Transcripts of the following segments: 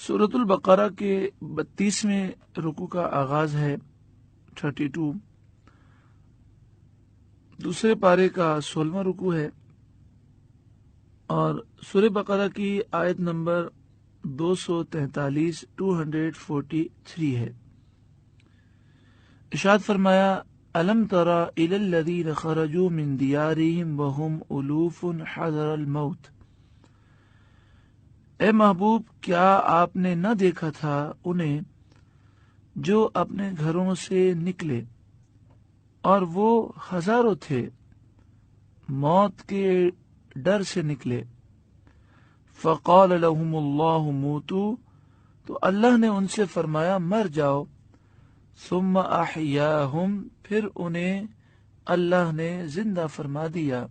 سورۃ البقرہ کے 32ویں رکوع کا آغاز ہے 32، دوسرے پارے کا 16واں رکوع ہے اور سورہ بقرہ کی آیت نمبر 243 243 ہے۔ ارشاد فرمایا الم تر الی الذین خرجوا من دیارہم وہم الوف حذر الموت، اے محبوب کیا آپ نے نہ دیکھا تھا انہیں جو اپنے گھروں سے نکلے اور وہ ہزاروں تھے، موت کے ڈر سے نکلے۔ فقال لهم اللہ موتوا، تو اللہ نے ان سے فرمایا مر جاؤ۔ ثم احیاہم، پھر انہیں اللہ نے زندہ فرما دیا۔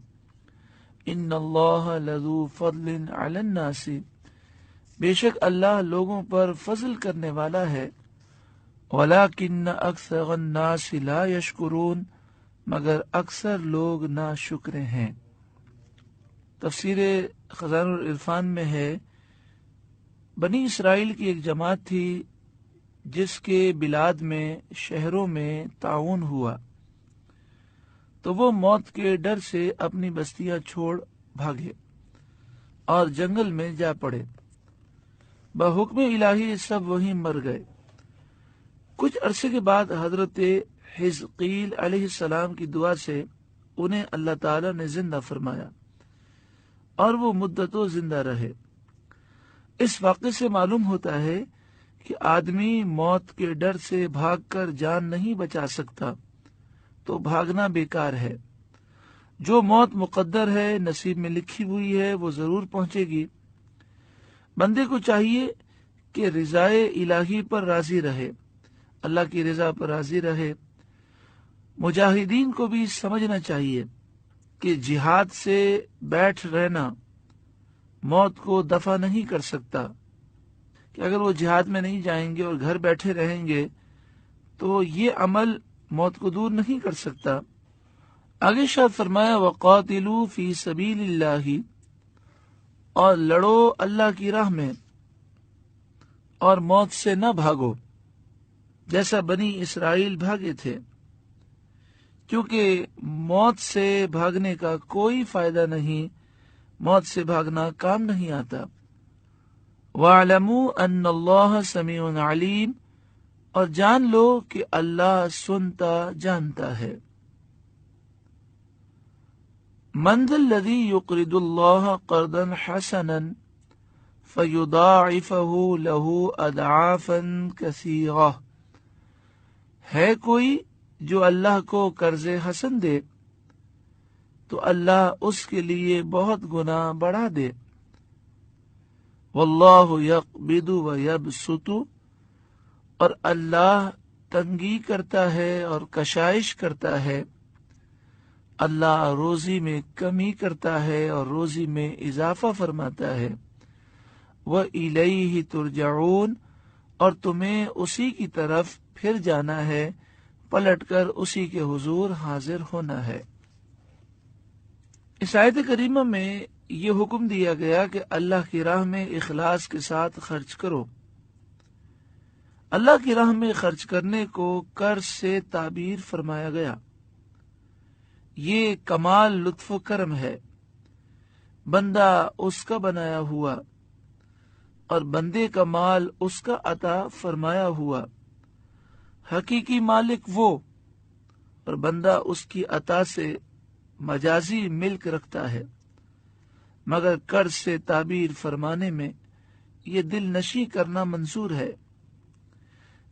ان اللہ لذو فضل علی الناس، بے شک اللہ لوگوں پر فضل کرنے والا ہے۔ ولیکن اکثر الناس لا یشکرون، مگر اکثر لوگ نا شکر ہیں۔ تفسیر خزائن العرفان میں ہے بنی اسرائیل کی ایک جماعت تھی جس کے بلاد میں شہروں میں طاعون ہوا، تو وہ موت کے ڈر سے اپنی بستیاں چھوڑ بھاگے اور جنگل میں جا پڑے۔ بحکم الہی سب وہیں مر گئے۔ کچھ عرصے کے بعد حضرت حزقیل علیہ السلام کی دعا سے انہیں اللہ تعالی نے زندہ فرمایا اور وہ مدتوں زندہ رہے۔ اس واقعے سے معلوم ہوتا ہے کہ آدمی موت کے ڈر سے بھاگ کر جان نہیں بچا سکتا تو بھاگنا بیکار ہے۔ جو موت مقدر ہے، نصیب میں لکھی ہوئی ہے، وہ ضرور پہنچے گی۔ بندے کو چاہیے کہ رضائے الہی پر راضی رہے، اللہ کی رضا پر راضی رہے۔ مجاہدین کو بھی سمجھنا چاہیے کہ جہاد سے بیٹھ رہنا موت کو دفع نہیں کر سکتا، کہ اگر وہ جہاد میں نہیں جائیں گے اور گھر بیٹھے رہیں گے تو یہ عمل موت کو دور نہیں کر سکتا۔ آگے ارشاد فرمایا وقاتلوا فی سبیل اللہ، اور لڑو اللہ کی راہ میں اور موت سے نہ بھاگو جیسا بنی اسرائیل بھاگے تھے، کیونکہ موت سے بھاگنے کا کوئی فائدہ نہیں، موت سے بھاگنا کام نہیں آتا۔ وَاعْلَمُوا أَنَّ اللَّهَ سَمِيعٌ عَلِيمٌ، اور جان لو کہ اللہ سنتا جانتا ہے۔ مَنْ ذَا الَّذِي يُقْرِضُ اللَّهَ قَرْضًا حَسَنًا فَيُضَاعِفَهُ لَهُ أَضْعَافًا كَثِيرَةً، ہے کوئی جو اللہ کو قرض حسن دے تو اللہ اس کے لیے بہت گنا بڑھا دے۔ واللہ یقبض ویبسط، اور اللہ تنگی کرتا ہے اور کشائش کرتا ہے، اللہ روزی میں کمی کرتا ہے اور روزی میں اضافہ فرماتا ہے۔ وَإِلَيْهِ تُرْجَعُونَ، اور تمہیں اسی کی طرف پھر جانا ہے، پلٹ کر اسی کے حضور حاضر ہونا ہے۔ اس آیت کریمہ میں یہ حکم دیا گیا کہ اللہ کی راہ میں اخلاص کے ساتھ خرچ کرو۔ اللہ کی راہ میں خرچ کرنے کو قرض سے تعبیر فرمایا گیا۔ یہ کمال لطف و کرم ہے، بندہ اس کا بنایا ہوا اور بندے کا مال اس کا عطا فرمایا ہوا۔ حقیقی مالک وہ، اور بندہ اس کی عطا سے مجازی ملک رکھتا ہے، مگر قرض سے تعبیر فرمانے میں یہ دل نشی کرنا منظور ہے۔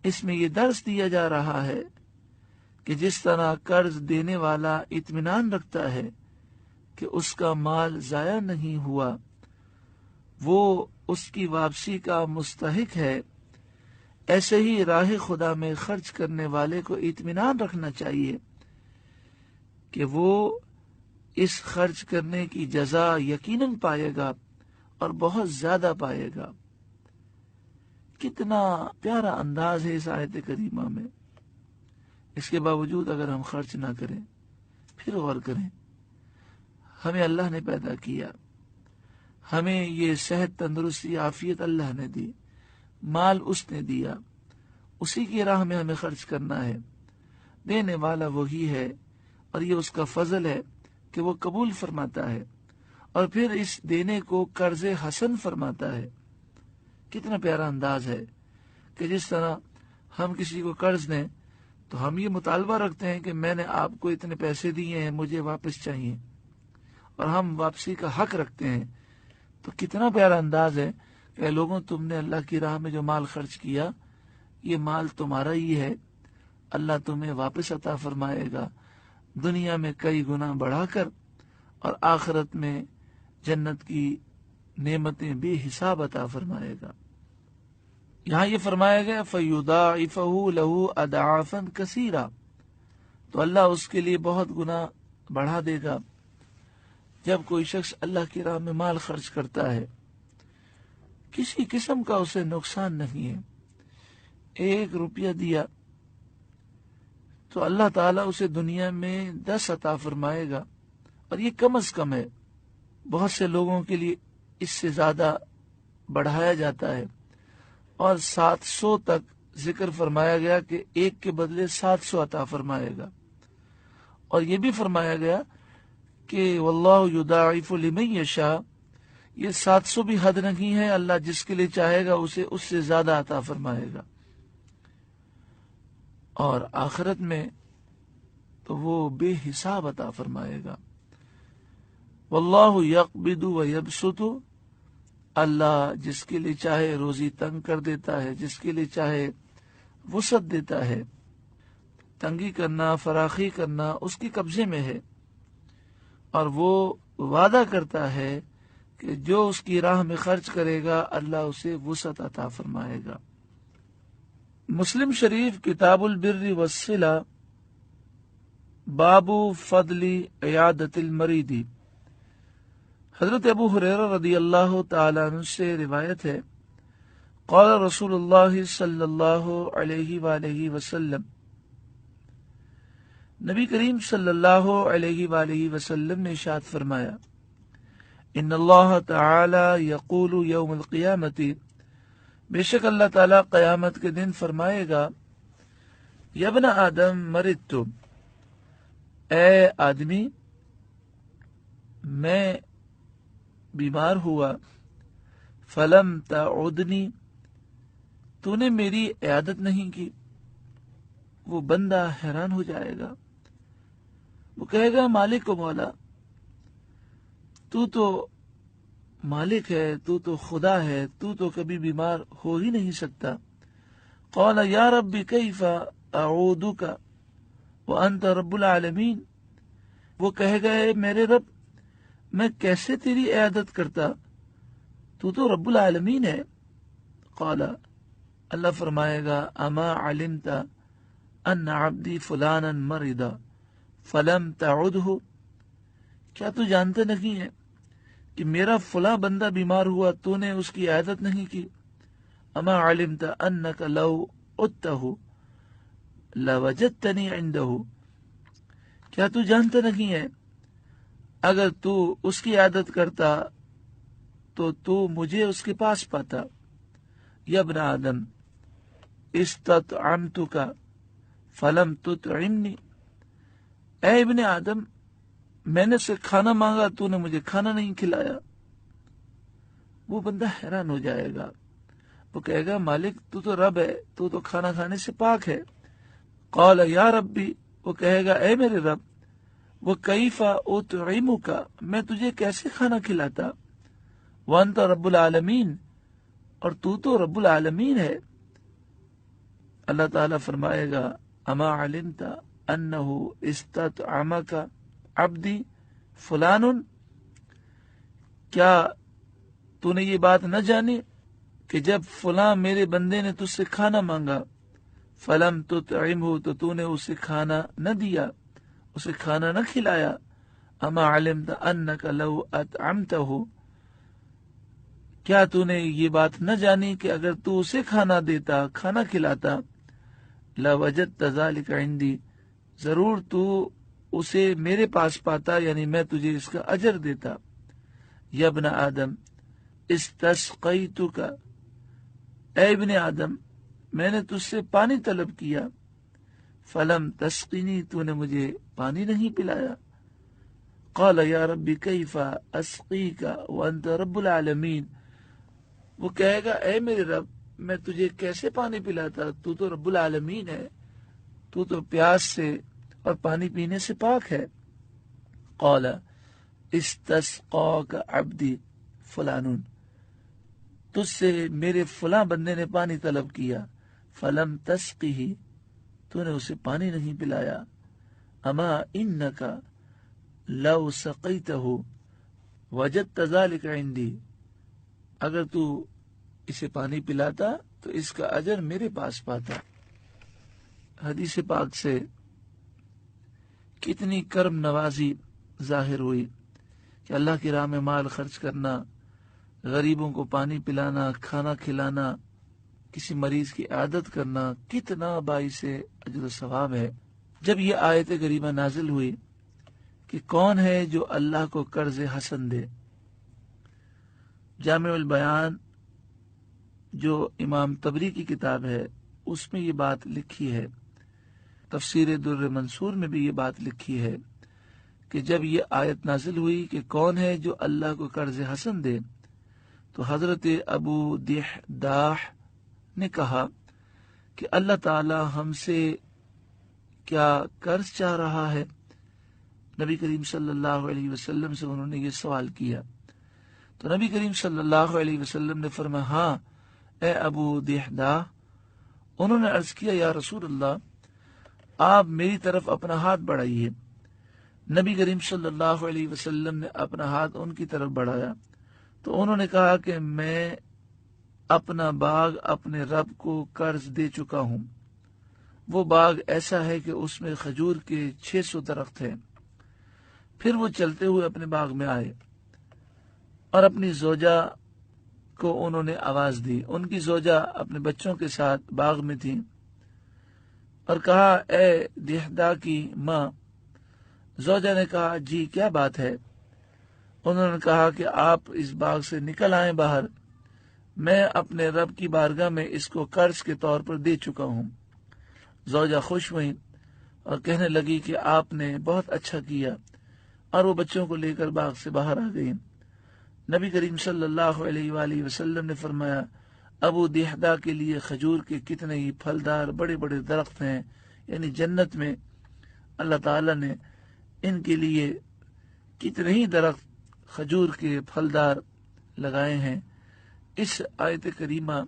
اس میں یہ درس دیا جا رہا ہے کہ جس طرح قرض دینے والا اطمینان رکھتا ہے کہ اس کا مال ضائع نہیں ہوا، وہ اس کی واپسی کا مستحق ہے، ایسے ہی راہ خدا میں خرچ کرنے والے کو اطمینان رکھنا چاہیے کہ وہ اس خرچ کرنے کی جزا یقیناً پائے گا اور بہت زیادہ پائے گا۔ کتنا پیارا انداز ہے اس آیت کریمہ میں۔ اس کے باوجود اگر ہم خرچ نہ کریں، پھر غور کریں، ہمیں اللہ نے پیدا کیا، ہمیں یہ صحت، تندرستی، عافیت اللہ نے دی، مال اس نے دیا، اسی کی راہ میں ہمیں خرچ کرنا ہے۔ دینے والا وہی ہے اور یہ اس کا فضل ہے کہ وہ قبول فرماتا ہے اور پھر اس دینے کو قرض حسن فرماتا ہے۔ کتنا پیارا انداز ہے کہ جس طرح ہم کسی کو قرض دیں تو ہم یہ مطالبہ رکھتے ہیں کہ میں نے آپ کو اتنے پیسے دیے ہیں، مجھے واپس چاہیے، اور ہم واپسی کا حق رکھتے ہیں۔ تو کتنا پیارا انداز ہے کہ لوگوں، تم نے اللہ کی راہ میں جو مال خرچ کیا، یہ مال تمہارا ہی ہے، اللہ تمہیں واپس عطا فرمائے گا، دنیا میں کئی گنا بڑھا کر، اور آخرت میں جنت کی نعمتیں بے حساب عطا فرمائے گا۔ یہاں یہ فرمایا گیا فَيُضَاعِفَهُ لَهُ أَضْعَافًا كَثِيرًا، تو اللہ اس کے لیے بہت گنا بڑھا دے گا۔ جب کوئی شخص اللہ کی راہ میں مال خرچ کرتا ہے، کسی قسم کا اسے نقصان نہیں ہے، 1 روپیہ دیا تو اللہ تعالیٰ اسے دنیا میں 10 عطا فرمائے گا، اور یہ کم از کم ہے۔ بہت سے لوگوں کے لیے اس سے زیادہ بڑھایا جاتا ہے، اور 700 تک ذکر فرمایا گیا کہ 1 کے بدلے 700 عطا فرمائے گا۔ اور یہ بھی فرمایا گیا کہ واللہ یضاعف لمن یشاء، یہ 700 بھی حد نہیں ہے، اللہ جس کے لیے چاہے گا اسے اس سے زیادہ عطا فرمائے گا۔ اور آخرت میں تو وہ بے حساب عطا فرمائے گا۔ واللہ یقبض ویبسط، اللہ جس کے لیے چاہے روزی تنگ کر دیتا ہے، جس کے لیے چاہے وسعت دیتا ہے۔ تنگی کرنا، فراخی کرنا اس کے قبضے میں ہے، اور وہ وعدہ کرتا ہے کہ جو اس کی راہ میں خرچ کرے گا اللہ اسے وسعت عطا فرمائے گا۔ مسلم شریف کتاب البر والصلہ، باب فضل عیادت المریض، حضرت ابو ہریرہ رضی اللہ تعالیٰ عنہ سے روایت ہے، قال رسول اللہ صلی اللہ علیہ وآلہ وسلم، نبی کریم صلی اللہ علیہ وآلہ وسلم نے ارشاد فرمایا، ان اللہ تعالی یقول یوم القیامت، بے شک اللہ تعالیٰ قیامت کے دن فرمائے گا، یا ابن آدم مرضت، اے آدمی میں بیمار ہوا، فلم تعودنی، تو نے میری عیادت نہیں کی۔ وہ بندہ حیران ہو جائے گا، وہ کہے گا مالک و مولا، تو تو مالک ہے، تو تو خدا ہے، تو تو کبھی بیمار ہو ہی نہیں سکتا۔ قال یا رب کیف اعودک وانت رب العالمین، وہ کہے گا اے میرے رب، میں کیسے تیری عیادت کرتا، تو رب العالمین ہے۔ قال، اللہ فرمائے گا، اما علمت ان عبدی فلانا مرض فلم تعدہ، کیا تو جانتے نہیں ہے کہ میرا فلاں بندہ بیمار ہوا، تو نے اس کی عیادت نہیں کی۔ اما علمت انک لو عدتہ لوجدتنی عندہ، کیا تو جانتا نہیں ہے اگر تو اس کی عیادت کرتا تو مجھے اس کے پاس پاتا۔ یا ابن آدم استطعمتک فلم تطعمنی، اے ابن آدم میں نے سے کھانا مانگا، تو نے مجھے کھانا نہیں کھلایا۔ وہ بندہ حیران ہو جائے گا، وہ کہے گا مالک تو تو رب ہے، تو تو کھانا کھانے سے پاک ہے۔ قال یا ربی، وہ کہے گا اے میرے رب، وہ کیف اطعمک، میں تجھے کیسے کھانا کھلاتا، وانت رب العالمین، اور تو رب العالمین ہے۔ اللہ تعالیٰ فرمائے گا، اما علمت انہ استطعمک عبدی فلان، کیا تو نے یہ بات نہ جانی کہ جب فلاں میرے بندے نے تجھ سے کھانا مانگا، فلم تطعمہ، تو نے اسے کھانا نہ دیا، اسے کھانا نہ کھلایا۔ اما علمت انک لو اطعمتہ، کیا تو نے یہ بات نہ جانی کہ اگر تو اسے کھانا دیتا، کھانا کھلاتا، لوجدت ذلک عندی، ضرور تو اسے میرے پاس پاتا، یعنی میں تجھے اس کا اجر دیتا۔ یا ابن آدم استسقیتک اے ابن آدم میں نے تجھ سے پانی طلب کیا، فلم تسقینی تو نے مجھے پانی نہیں پلایا۔ قال یا ربی کیف اسقیک وانت رب العالمین، وہ کہے گا اے میرے رب میں تجھے کیسے پانی پلاتا، تو تو رب العالمین ہے، تو تو پیاس سے اور پانی پینے سے پاک ہے۔ قال استسقاک عبدی فلانون، تجھ سے میرے فلاں بندے نے پانی طلب کیا، فلم تسقیہ تو نے اسے پانی نہیں پلایا۔ اما انکا لو سقیتہ وجدت ذلک عندی، اگر تو اسے پانی پلاتا تو اس کا اجر میرے پاس پاتا۔ حدیث پاک سے کتنی کرم نوازی ظاہر ہوئی کہ اللہ کی راہ میں مال خرچ کرنا، غریبوں کو پانی پلانا، کھانا کھلانا، کسی مریض کی عادت کرنا کتنا باعث اجر و ثواب ہے۔ جب یہ آیت کریمہ نازل ہوئی کہ کون ہے جو اللہ کو قرض حسن دے، جامع البیان جو امام طبری کی کتاب ہے اس میں یہ بات لکھی ہے، تفسیر در منصور میں بھی یہ بات لکھی ہے کہ جب یہ آیت نازل ہوئی کہ کون ہے جو اللہ کو قرض حسن دے، تو حضرت ابو دحداح نے کہا کہ اللہ تعالی ہم سے کیا قرض چاہ رہا ہے؟ نبی کریم صلی اللہ علیہ وسلم سے انہوں نے یہ سوال کیا، تو نبی کریم صلی اللہ علیہ وسلم نے فرمایا ہاں اے ابو دحداح۔ انہوں نے عرض کیا یا رسول اللہ آپ میری طرف اپنا ہاتھ بڑھائیے۔ نبی کریم صلی اللہ علیہ وسلم نے اپنا ہاتھ ان کی طرف بڑھایا تو انہوں نے کہا کہ میں اپنا باغ اپنے رب کو قرض دے چکا ہوں، وہ باغ ایسا ہے کہ اس میں کھجور کے 600 درخت ہیں۔ پھر وہ چلتے ہوئے اپنے باغ میں آئے اور اپنی زوجہ کو انہوں نے آواز دی، ان کی زوجہ اپنے بچوں کے ساتھ باغ میں تھی، اور کہا اے دحداح کی ماں۔ زوجہ نے کہا جی کیا بات ہے؟ انہوں نے کہا کہ آپ اس باغ سے نکل آئیں باہر، میں اپنے رب کی بارگاہ میں اس کو قرض کے طور پر دے چکا ہوں۔ زوجہ خوش ہوئی اور کہنے لگی کہ آپ نے بہت اچھا کیا، اور وہ بچوں کو لے کر باغ سے باہر آ گئی۔ نبی کریم صلی اللہ علیہ وآلہ وسلم نے فرمایا ابو دحداح کے لیے کھجور کے کتنے ہی پھلدار بڑے بڑے درخت ہیں، یعنی جنت میں اللہ تعالی نے ان کے لیے کتنے ہی درخت کھجور کے پھلدار لگائے ہیں۔ اس آیت کریمہ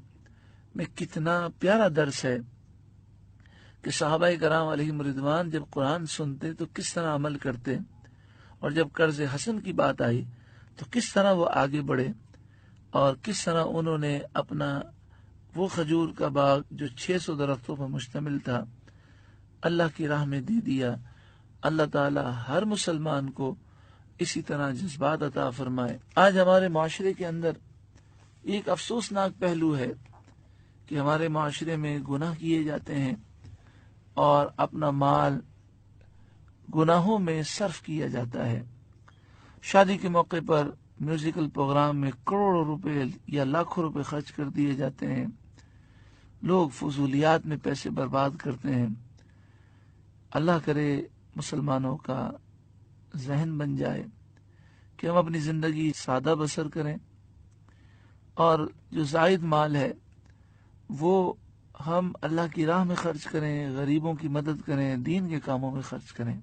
میں کتنا پیارا درس ہے کہ صحابہ کرام علیہم رضوان جب قرآن سنتے تو کس طرح عمل کرتے، اور جب قرض حسن کی بات آئی تو کس طرح وہ آگے بڑھے، اور کس طرح انہوں نے اپنا وہ کھجور کا باغ جو 600 درختوں پر مشتمل تھا اللہ کی راہ میں دے دیا۔ اللہ تعالی ہر مسلمان کو اسی طرح جذبات عطا فرمائے۔ آج ہمارے معاشرے کے اندر ایک افسوسناک پہلو ہے کہ ہمارے معاشرے میں گناہ کیے جاتے ہیں اور اپنا مال گناہوں میں صرف کیا جاتا ہے۔ شادی کے موقع پر میوزیکل پروگرام میں کروڑوں روپے یا لاکھوں روپے خرچ کر دیے جاتے ہیں، لوگ فضولیات میں پیسے برباد کرتے ہیں۔ اللہ کرے مسلمانوں کا ذہن بن جائے کہ ہم اپنی زندگی سادہ بسر کریں، اور جو زائد مال ہے وہ ہم اللہ کی راہ میں خرچ کریں، غریبوں کی مدد کریں، دین کے کاموں میں خرچ کریں۔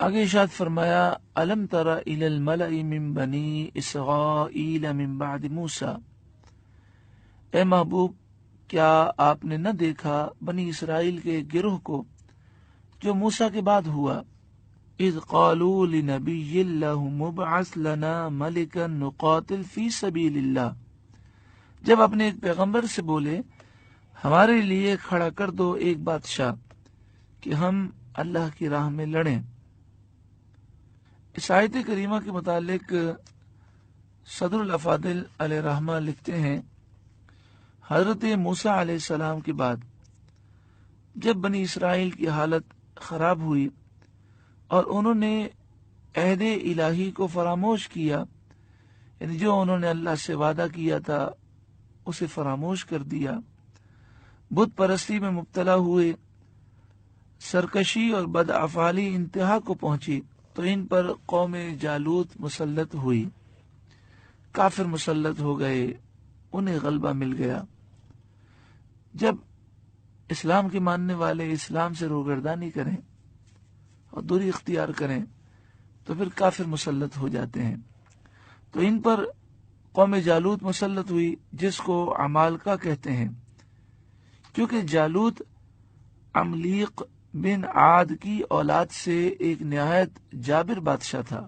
آگے ارشاد فرمایا الم تر الی الملأ من بنی اسرائیل من بعد موسیٰ، اے محبوب کیا آپ نے نہ دیکھا بنی اسرائیل کے گروہ کو جو موسیٰ کے بعد ہوا، اذ قالوا لنبی لہم ابعث لنا ملکا نقاتل فی سبیل اللہ، جب اپنے ایک پیغمبر سے بولے ہمارے لیے کھڑا کر دو ایک بادشاہ کہ ہم اللہ کی راہ میں لڑیں۔ اس آیت کریمہ کے متعلق صدر الافاضل علیہ رحمہ لکھتے ہیں حضرت موسیٰ علیہ السلام کے بعد جب بنی اسرائیل کی حالت خراب ہوئی اور انہوں نے عہد الہی کو فراموش کیا، یعنی جو انہوں نے اللہ سے وعدہ کیا تھا اسے فراموش کر دیا، بت پرستی میں مبتلا ہوئے، سرکشی اور بدعفعالی انتہا کو پہنچی، تو ان پر قوم جالوت مسلط ہوئی، کافر مسلط ہو گئے، انہیں غلبہ مل گیا۔ جب اسلام کے ماننے والے اسلام سے روگردانی کریں اور دوری اختیار کریں تو پھر کافر مسلط ہو جاتے ہیں۔ تو ان پر قوم جالوت مسلط ہوئی، جس کو عمالقہ کہتے ہیں، کیونکہ جالوت عملیق بن عاد کی اولاد سے ایک نہایت جابر بادشاہ تھا۔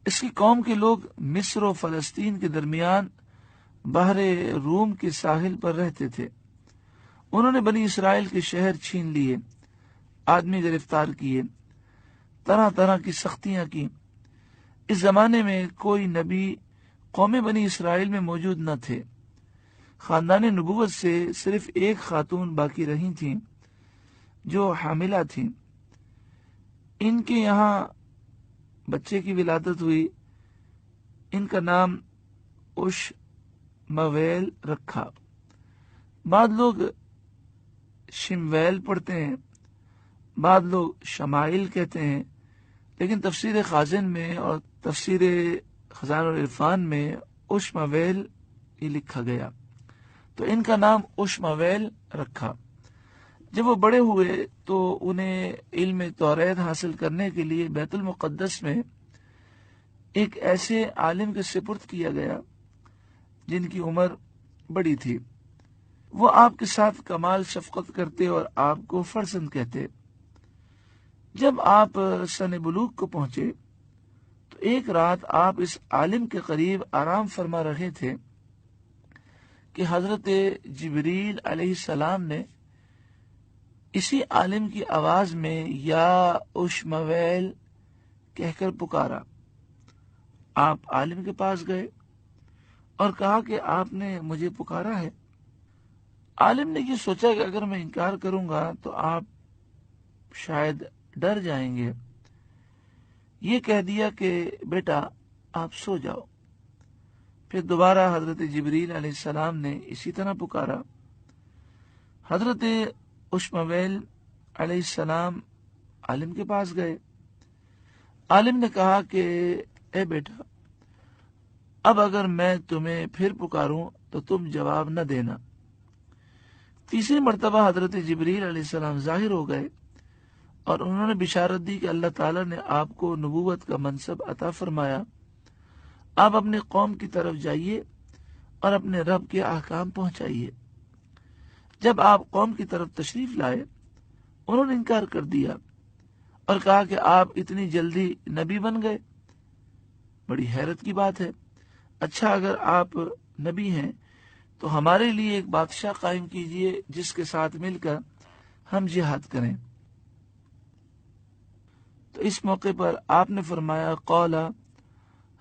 اس کی قوم کے لوگ مصر و فلسطین کے درمیان بحر روم کے ساحل پر رہتے تھے۔ انہوں نے بنی اسرائیل کے شہر چھین لیے، آدمی گرفتار کیے، طرح طرح کی سختیاں کی۔ اس زمانے میں کوئی نبی قوم بنی اسرائیل میں موجود نہ تھے۔ خاندان نبوت سے صرف ایک خاتون باقی رہی تھیں جو حاملہ تھیں۔ ان کے یہاں بچے کی ولادت ہوئی، ان کا نام اشمویل رکھا۔ بعض لوگ شمویل پڑھتے ہیں، بعض لوگ شمائل کہتے ہیں، لیکن تفسیر خازن میں اور تفسیر خزان العرفان میں اشمویل ہی لکھا گیا، تو ان کا نام اشمویل رکھا۔ جب وہ بڑے ہوئے تو انہیں علم توریت حاصل کرنے کے لیے بیت المقدس میں ایک ایسے عالم کے سپرد کیا گیا جن کی عمر بڑی تھی۔ وہ آپ کے ساتھ کمال شفقت کرتے اور آپ کو فرزند کہتے۔ جب آپ سن بلوغ کو پہنچے تو ایک رات آپ اس عالم کے قریب آرام فرما رہے تھے کہ حضرت جبریل علیہ السلام نے اسی عالم کی آواز میں یا اشمویل کہہ کر پکارا۔ آپ عالم کے پاس گئے اور کہا کہ آپ نے مجھے پکارا ہے۔ عالم نے یہ سوچا کہ اگر میں انکار کروں گا تو آپ شاید ڈر جائیں گے۔ یہ کہہ دیا کہ بیٹا آپ سو جاؤ۔ پھر دوبارہ حضرت جبریل علیہ السلام نے اسی طرح پکارا۔ حضرت اشمویل علیہ السلام عالم کے پاس گئے۔ عالم نے کہا کہ اے بیٹا، اب اگر میں تمہیں پھر پکاروں تو تم جواب نہ دینا۔ تیسری مرتبہ حضرت جبریل علیہ السلام ظاہر ہو گئے اور انہوں نے بشارت دی کہ اللہ تعالیٰ نے آپ کو نبوت کا منصب عطا فرمایا، آپ اپنے قوم کی طرف جائیے اور اپنے رب کے احکام پہنچائیے۔ جب آپ قوم کی طرف تشریف لائے، انہوں نے انکار کر دیا اور کہا کہ آپ اتنی جلدی نبی بن گئے، بڑی حیرت کی بات ہے۔ اچھا، اگر آپ نبی ہیں تو ہمارے لیے ایک بادشاہ قائم کیجئے جس کے ساتھ مل کر ہم جہاد کریں۔ تو اس موقع پر آپ نے فرمایا قال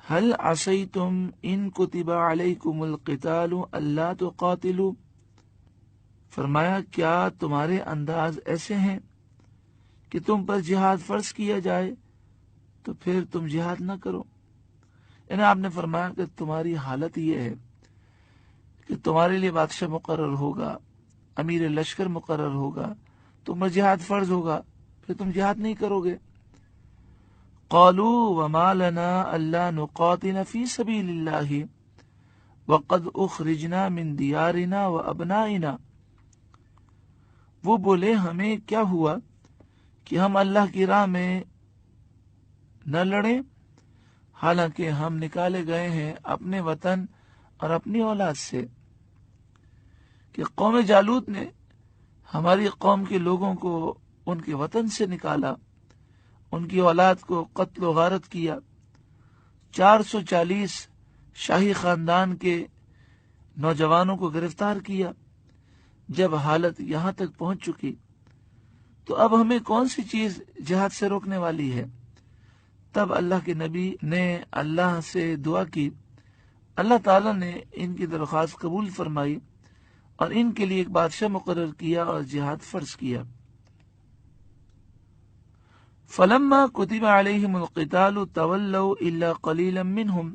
هل عصیتم ان کتب علیکم القتال الا تقاتلوا، فرمایا کیا تمہارے انداز ایسے ہیں کہ تم پر جہاد فرض کیا جائے تو پھر تم جہاد نہ کرو؟ یعنی آپ نے فرمایا کہ تمہاری حالت یہ ہے کہ تمہارے لیے بادشاہ مقرر ہوگا، امیر لشکر مقرر ہوگا، تم پر جہاد فرض ہوگا، پھر تم جہاد نہیں کرو گے۔ قالوا وما لنا الا نقاتل في سبيل الله وقد اخرجنا من دیارنا وابنائنا، وہ بولے ہمیں کیا ہوا کہ ہم اللہ کی راہ میں نہ لڑیں حالانکہ ہم نکالے گئے ہیں اپنے وطن اور اپنی اولاد سے۔ کہ قوم جالوت نے ہماری قوم کے لوگوں کو ان کے وطن سے نکالا، ان کی اولاد کو قتل و غارت کیا، 440 شاہی خاندان کے نوجوانوں کو گرفتار کیا۔ جب حالت یہاں تک پہنچ چکی تو اب ہمیں کون سی چیز جہاد سے روکنے والی ہے؟ تب اللہ کے نبی نے اللہ سے دعا کی، اللہ تعالیٰ نے ان کی درخواست قبول فرمائی اور ان کے لیے ایک بادشاہ مقرر کیا اور جہاد فرض کیا۔ فلما كتب عليهم القتال تولوا الا قليلا منهم،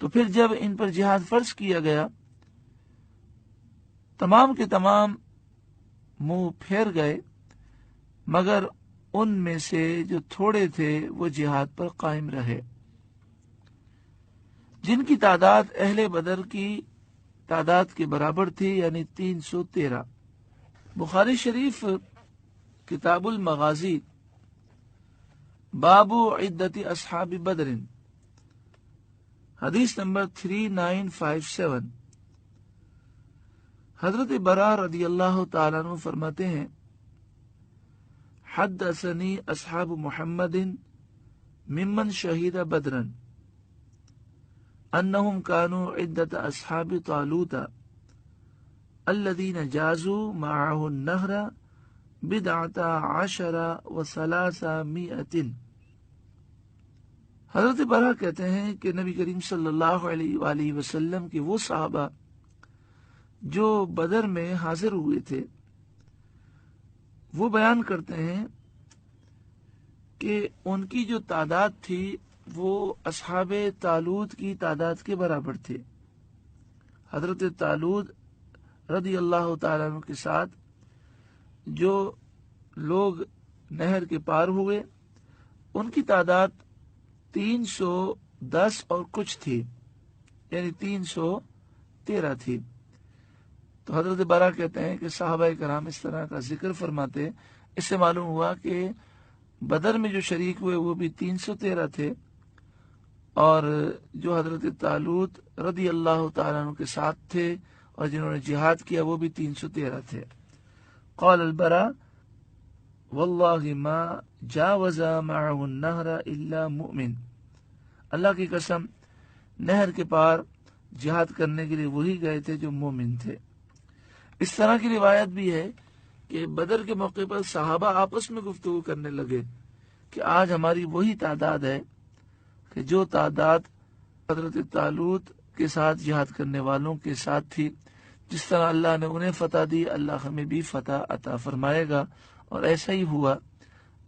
تو پھر جب ان پر جہاد فرض کیا گیا تمام کے تمام منہ پھیر گئے، مگر ان میں سے جو تھوڑے تھے وہ جہاد پر قائم رہے، جن کی تعداد اہل بدر کی تعداد کے برابر تھی، یعنی 313۔ بخاری شریف کتاب المغازی باب عدت اصحاب بدر، حدیث نمبر 3957، حضرت براء رضی اللہ تعالیٰ عنہ فرماتے ہیں حدثنی اصحاب محمد ممن شہید بدرا انہم كانوا عدت اصحاب طالوت الذین جازوا معه النہر 12 و300۔ حضرت براء کہتے ہیں کہ نبی کریم صلی اللہ علیہ وآلہ وسلم کے وہ صحابہ جو بدر میں حاضر ہوئے تھے وہ بیان کرتے ہیں کہ ان کی جو تعداد تھی وہ اصحاب طالوت کی تعداد کے برابر تھے۔ حضرت طالوت رضی اللہ تعالیٰ عنہ کے ساتھ جو لوگ نہر کے پار ہوئے ان کی تعداد 310 اور کچھ تھی، یعنی 313 تھی۔ تو حضرت براء کہتے ہیں کہ صحابہ کرام اس طرح کا ذکر فرماتے، اس سے معلوم ہوا کہ بدر میں جو شریک ہوئے وہ بھی 313 تھے، اور جو حضرت طالوت رضی اللہ تعالیٰ عنہ کے ساتھ تھے اور جنہوں نے جہاد کیا وہ بھی 313 تھے۔ قال البراء واللہ ما جاوز معه النہر الا مؤمن، اللہ کی قسم نہر کے پار جہاد کرنے کے لیے وہی گئے تھے جو مومن تھے۔ اس طرح کی روایت بھی ہے کہ بدر کے موقع پر صحابہ آپس میں گفتگو کرنے لگے کہ آج ہماری وہی تعداد ہے کہ جو تعداد حضرت طالوت کے ساتھ جہاد کرنے والوں کے ساتھ تھی، جس طرح اللہ نے انہیں فتح دی اللہ ہمیں بھی فتح عطا فرمائے گا، اور ایسا ہی ہوا،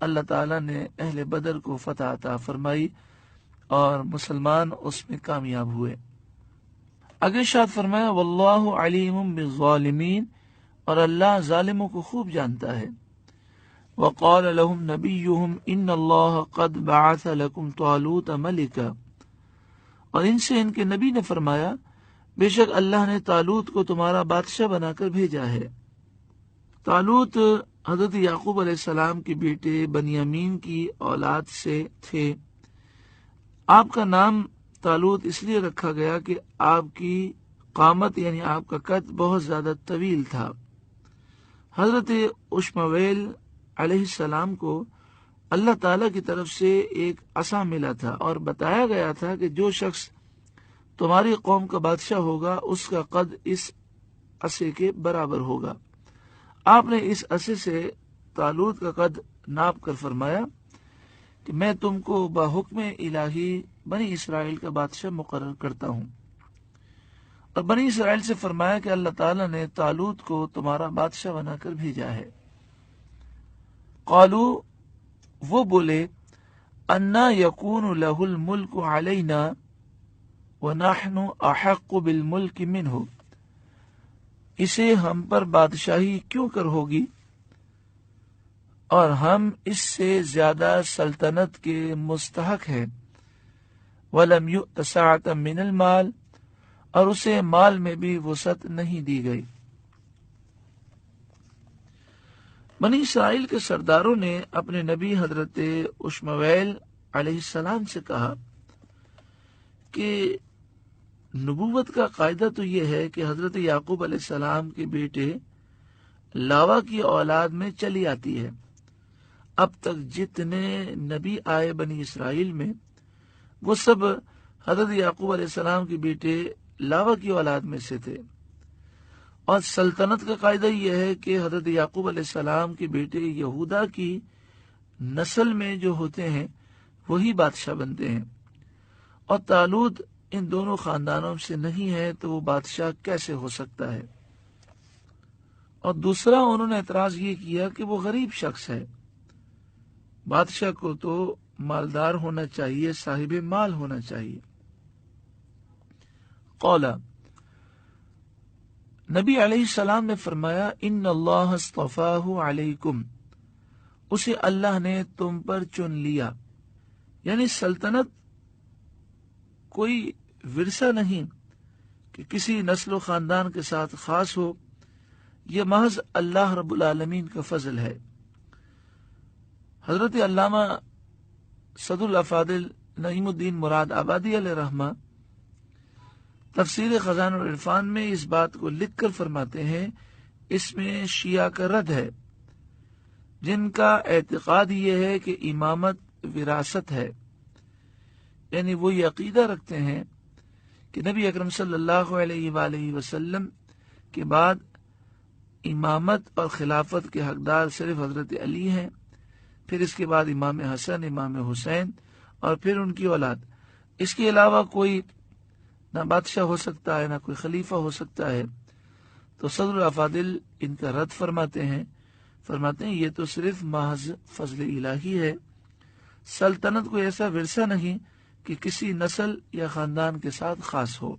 اللہ تعالیٰ نے اہل بدر کو فتح عطا فرمائی اور مسلمان اس میں کامیاب ہوئے۔ آگے ارشاد فرمایا واللہ علیم بالظالمین، اور اللہ ظالموں کو خوب جانتا ہے۔ وقال لهم نبیہم ان اللہ قد بعث لکم طالوت ملکا، اور ان سے ان کے نبی نے فرمایا بے شک اللہ نے طالوت کو تمہارا بادشاہ بنا کر بھیجا ہے۔ طالوت حضرت یعقوب علیہ السلام کے بیٹے بنیامین کی اولاد سے تھے۔ آپ کا نام طالوت اس لیے رکھا گیا کہ آپ کی قامت یعنی آپ کا قد بہت زیادہ طویل تھا۔ حضرت اشمویل علیہ السلام کو اللہ تعالیٰ کی طرف سے ایک عصا ملا تھا اور بتایا گیا تھا کہ جو شخص تمہاری قوم کا بادشاہ ہوگا اس کا قد اس عصے کے برابر ہوگا۔ آپ نے اس عصے سے طالوت کا قد ناپ کر فرمایا کہ میں تم کو بحکم الہی بنی اسرائیل کا بادشاہ مقرر کرتا ہوں، اور بنی اسرائیل سے فرمایا کہ اللہ تعالیٰ نے طالوت کو تمہارا بادشاہ بنا کر بھیجا ہے۔ قالو، وہ بولے انا یکون لہ الملک علینا ونحن احق بالملک منہ، اسے ہم پر بادشاہی کیوں کر ہوگی اور ہم اس سے زیادہ سلطنت کے مستحق ہیں۔ وَلَمْ يُؤْتَ سَعَةً مِّنَ الْمَالِ، اور اسے مال میں بھی وسعت نہیں دی گئی۔ بنی اسرائیل کے سرداروں نے اپنے نبی حضرت اشمویل علیہ السلام سے کہا کہ نبوت کا قاعدہ تو یہ ہے کہ حضرت یعقوب علیہ السلام کے بیٹے لاوا کی اولاد میں چلی آتی ہے۔ اب تک جتنے نبی آئے بنی اسرائیل میں وہ سب حضرت یعقوب علیہ السلام کے بیٹے لاوا کی اولاد میں سے تھے، اور سلطنت کا قاعدہ یہ ہے کہ حضرت یعقوب علیہ السلام کے بیٹے یہودا کی نسل میں جو ہوتے ہیں وہی بادشاہ بنتے ہیں، اور طالوت ان دونوں خاندانوں سے نہیں ہے تو وہ بادشاہ کیسے ہو سکتا ہے؟ اور دوسرا انہوں نے اعتراض یہ کیا کہ وہ غریب شخص ہے، بادشاہ کو تو مالدار ہونا چاہیے، صاحب مال ہونا چاہیے۔ قال، نبی علیہ السلام نے فرمایا، ان اللہ اصطفاہ علیکم، اسے اللہ نے تم پر چن لیا. یعنی سلطنت کوئی ورثہ نہیں کہ کسی نسل و خاندان کے ساتھ خاص ہو، یہ محض اللہ رب العالمین کا فضل ہے. حضرت علامہ صدر الافاضل نعیم الدین مراد آبادی علیہ رحمہ تفسیر خزائن العرفان میں اس بات کو لکھ کر فرماتے ہیں، اس میں شیعہ کا رد ہے جن کا اعتقاد یہ ہے کہ امامت وراثت ہے. یعنی وہ یہ عقیدہ رکھتے ہیں کہ نبی اکرم صلی اللہ علیہ وآلہ وسلم کے بعد امامت اور خلافت کے حقدار صرف حضرت علی ہیں، پھر اس کے بعد امام حسن، امام حسین، اور پھر ان کی اولاد. اس کے علاوہ کوئی نہ بادشاہ ہو سکتا ہے، نہ کوئی خلیفہ ہو سکتا ہے. تو صدر الافاضل ان کا رد فرماتے ہیں یہ تو صرف محض فضل الہی ہے، سلطنت کوئی ایسا ورثہ نہیں کہ کسی نسل یا خاندان کے ساتھ خاص ہو.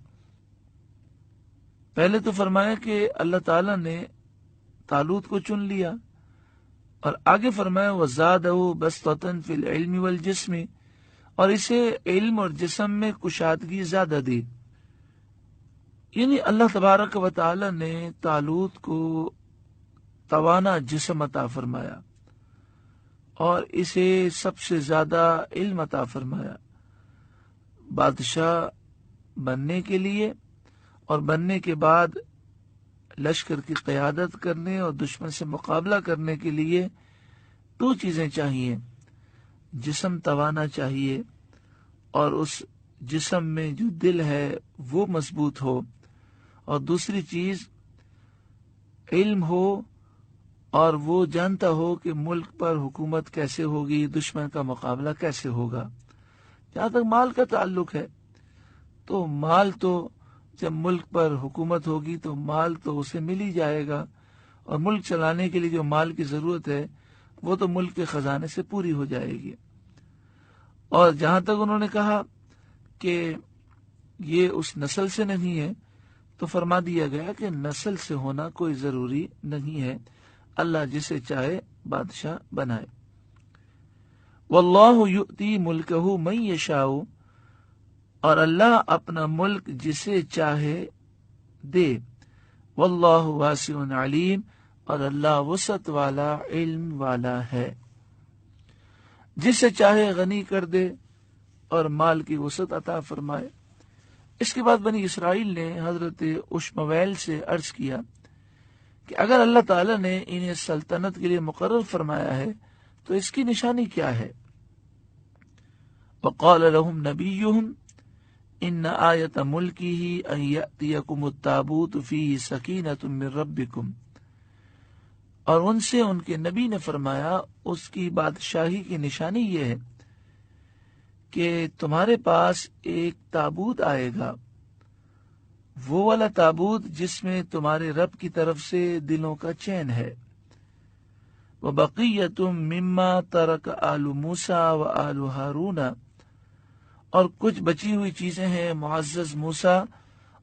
پہلے تو فرمایا کہ اللہ تعالیٰ نے طالوت کو چن لیا، اور آگے فرمایا وَزَادَهُ بَسْطَةً فِي الْعِلْمِ وَالْجِسْمِ، اور اسے علم اور جسم میں کشادگی زیادہ دی. یعنی اللہ تبارک و تعالی نے طالوت کو توانا جسم عطا فرمایا اور اسے سب سے زیادہ علم عطا فرمایا بادشاہ بننے کے لیے، اور بننے کے بعد لشکر کی قیادت کرنے اور دشمن سے مقابلہ کرنے کے لیے دو چیزیں چاہیے، جسم توانا چاہیے اور اس جسم میں جو دل ہے وہ مضبوط ہو، اور دوسری چیز علم ہو اور وہ جانتا ہو کہ ملک پر حکومت کیسے ہوگی، دشمن کا مقابلہ کیسے ہوگا. جہاں تک مال کا تعلق ہے تو مال تو جب ملک پر حکومت ہوگی تو مال تو اسے مل ہی جائے گا، اور ملک چلانے کے لیے جو مال کی ضرورت ہے وہ تو ملک کے خزانے سے پوری ہو جائے گی. اور جہاں تک انہوں نے کہا کہ یہ اس نسل سے نہیں ہے، تو فرما دیا گیا کہ نسل سے ہونا کوئی ضروری نہیں ہے، اللہ جسے چاہے بادشاہ بنائے. واللہ یؤتی ملکہ من یشاء، اور اللہ اپنا ملک جسے چاہے دے. واللہ واسع علیم، اور اللہ وسعت والا، علم والا ہے. جسے چاہے غنی کر دے اور مال کی وسعت عطا فرمائے. اس کے بعد بنی اسرائیل نے حضرت اشمویل سے عرض کیا کہ اگر اللہ تعالیٰ نے انہیں سلطنت کے لیے مقرر فرمایا ہے تو اس کی نشانی کیا ہے؟ وقال لهم نبیهم ان آیت ملکہ ان یأتیکم التابوت فیہ سکینۃ من ربکم، اور ان سے ان کے نبی نے فرمایا اس کی بادشاہی کی نشانی یہ ہے کہ تمہارے پاس ایک تابوت آئے گا، وہ والا تابوت جس میں تمہارے رب کی طرف سے دلوں کا چین ہے. وَبَقِيَّةٌ مِّمَّا تَرَكَ آلُ مُوسَىٰ وَآلُ هَارُونَ، اور کچھ بچی ہوئی چیزیں ہیں معزز موسیٰ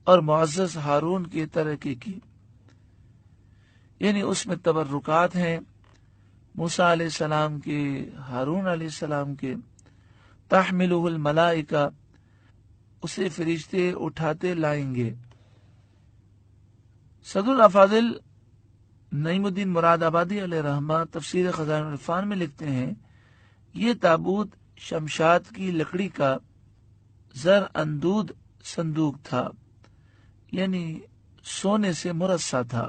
اور معزز ہارون کے ترکے کی. یعنی اس میں تبرکات ہیں موسیٰ علیہ السلام کے، ہارون علیہ السلام کے. تحملہ الملائکہ، اسے فرشتے اٹھاتے لائیں گے. صدر الافاضل نعیم الدین مراد آبادی علیہ رحمہ تفسیر خزائن العرفان میں لکھتے ہیں، یہ تابوت شمشاد کی لکڑی کا زر اندود صندوق تھا، یعنی سونے سے مرصع تھا،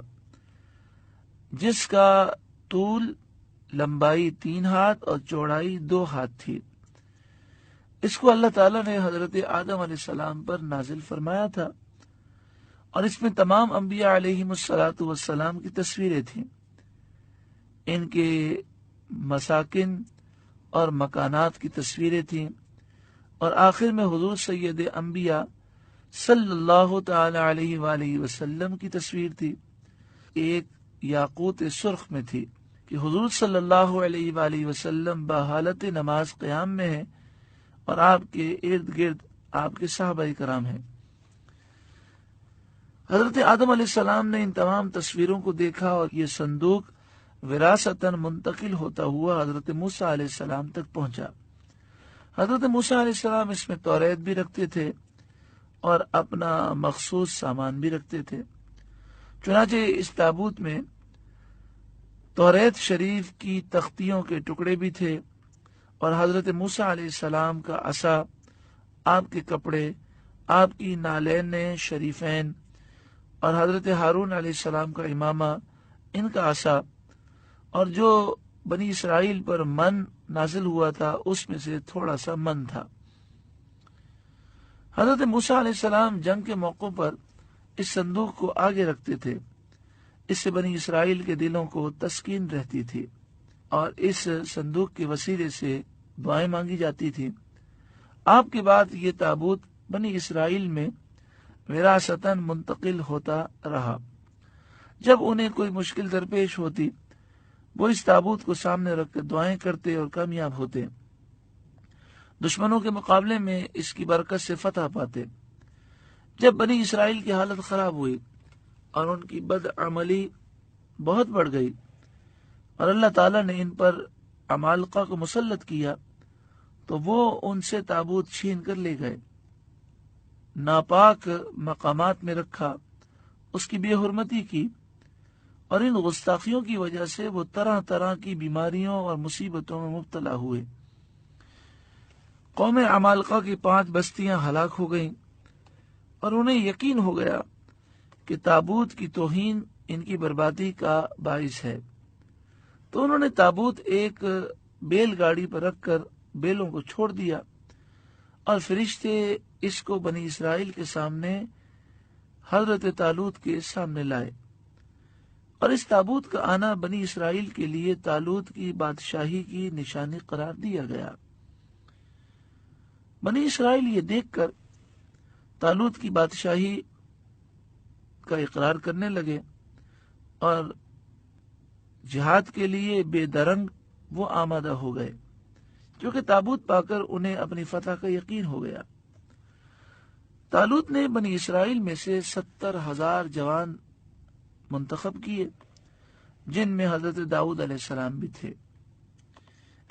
جس کا طول لمبائی 3 ہاتھ اور چوڑائی 2 ہاتھ تھی. اس کو اللہ تعالیٰ نے حضرت آدم علیہ السلام پر نازل فرمایا تھا، اور اس میں تمام انبیاء علیہم السلام کی تصویریں تھیں، ان کے مساکن اور مکانات کی تصویریں تھیں، اور آخر میں حضور سید انبیاء صلی اللہ تعالی علیہ وآلہ وسلم کی تصویر تھی. ایک یاقوت سرخ میں تھی کہ حضور صلی اللہ علیہ وآلہ وسلم بحالت نماز قیام میں ہیں اور آپ کے ارد گرد آپ کے صحابہ کرام ہیں. حضرت آدم علیہ السلام نے ان تمام تصویروں کو دیکھا اور یہ صندوق وراثتاً منتقل ہوتا ہوا حضرت موسیٰ علیہ السلام تک پہنچا۔ حضرت موسیٰ علیہ السلام اس میں توریت بھی رکھتے تھے اور اپنا مخصوص سامان بھی رکھتے تھے۔ چنانچہ اس تابوت میں توریت شریف کی تختیوں کے ٹکڑے بھی تھے، اور حضرت موسیٰ علیہ السلام کا عصا، آپ کے کپڑے، آپ کی نالین شریفین اور حضرت ہارون علیہ السلام کا امامہ، ان کا عصا، اور جو بنی اسرائیل پر من نازل ہوا تھا اس میں سے تھوڑا سا من تھا۔ حضرت موسیٰ علیہ السلام جنگ کے موقع پر اس صندوق کو آگے رکھتے تھے، اس سے بنی اسرائیل کے دلوں کو تسکین رہتی تھی اور اس صندوق کے وسیلے سے دعائیں مانگی جاتی تھی۔ آپ کے بعد یہ تابوت بنی اسرائیل میں وراثتاً منتقل ہوتا رہا۔ جب انہیں کوئی مشکل درپیش ہوتی، وہ اس تابوت کو سامنے رکھ کر دعائیں کرتے اور کامیاب ہوتے، دشمنوں کے مقابلے میں اس کی برکت سے فتح پاتے۔ جب بنی اسرائیل کی حالت خراب ہوئی اور ان کی بدعملی بہت بڑھ گئی اور اللہ تعالیٰ نے ان پر عمالقہ کو مسلط کیا، تو وہ ان سے تابوت چھین کر لے گئے، ناپاک مقامات میں رکھا، اس کی بے حرمتی کی، اور ان گستاخیوں کی وجہ سے وہ طرح طرح کی بیماریوں اور مصیبتوں میں مبتلا ہوئے۔ قوم عمالقہ کی 5 بستیاں ہلاک ہو گئیں، اور انہیں یقین ہو گیا کہ تابوت کی توہین ان کی بربادی کا باعث ہے، تو انہوں نے تابوت ایک بیل گاڑی پر رکھ کر بیلوں کو چھوڑ دیا، اور فرشتے اس کو بنی اسرائیل کے سامنے حضرت طالوت کے سامنے لائے، اور اس تابوت کا آنا بنی اسرائیل کے لیے طالوت کی بادشاہی کی نشانی قرار دیا گیا۔ بنی اسرائیل یہ دیکھ کر طالوت کی بادشاہی کا اقرار کرنے لگے، اور جہاد کے لیے بے درنگ وہ آمادہ ہو گئے، کیونکہ تابوت پا کر انہیں اپنی فتح کا یقین ہو گیا۔ طالوت نے بنی اسرائیل میں سے 70,000 جوان منتخب کیے، جن میں حضرت داؤد علیہ السلام بھی تھے۔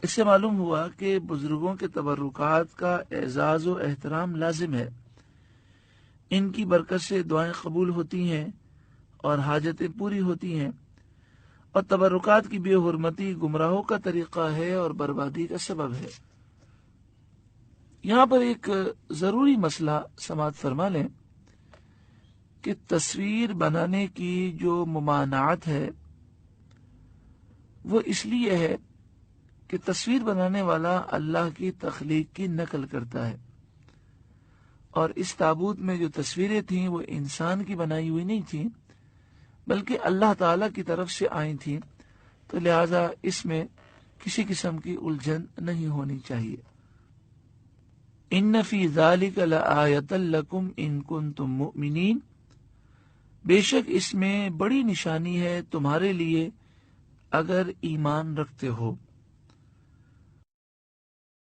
اس سے معلوم ہوا کہ بزرگوں کے تبرکات کا اعزاز و احترام لازم ہے، ان کی برکت سے دعائیں قبول ہوتی ہیں اور حاجتیں پوری ہوتی ہیں، اور تبرکات کی بے حرمتی گمراہوں کا طریقہ ہے اور بربادی کا سبب ہے۔ یہاں پر ایک ضروری مسئلہ سماعت فرما لیں کہ تصویر بنانے کی جو ممانعت ہے وہ اس لیے ہے کہ تصویر بنانے والا اللہ کی تخلیق کی نقل کرتا ہے، اور اس تابوت میں جو تصویریں تھیں وہ انسان کی بنائی ہوئی نہیں تھیں بلکہ اللہ تعالی کی طرف سے آئی تھیں، تو لہذا اس میں کسی قسم کی الجھن نہیں ہونی چاہیے۔ ان فی ذالک لآیۃ لکم ان کنتم مؤمنین، بے شک اس میں بڑی نشانی ہے تمہارے لیے اگر ایمان رکھتے ہو۔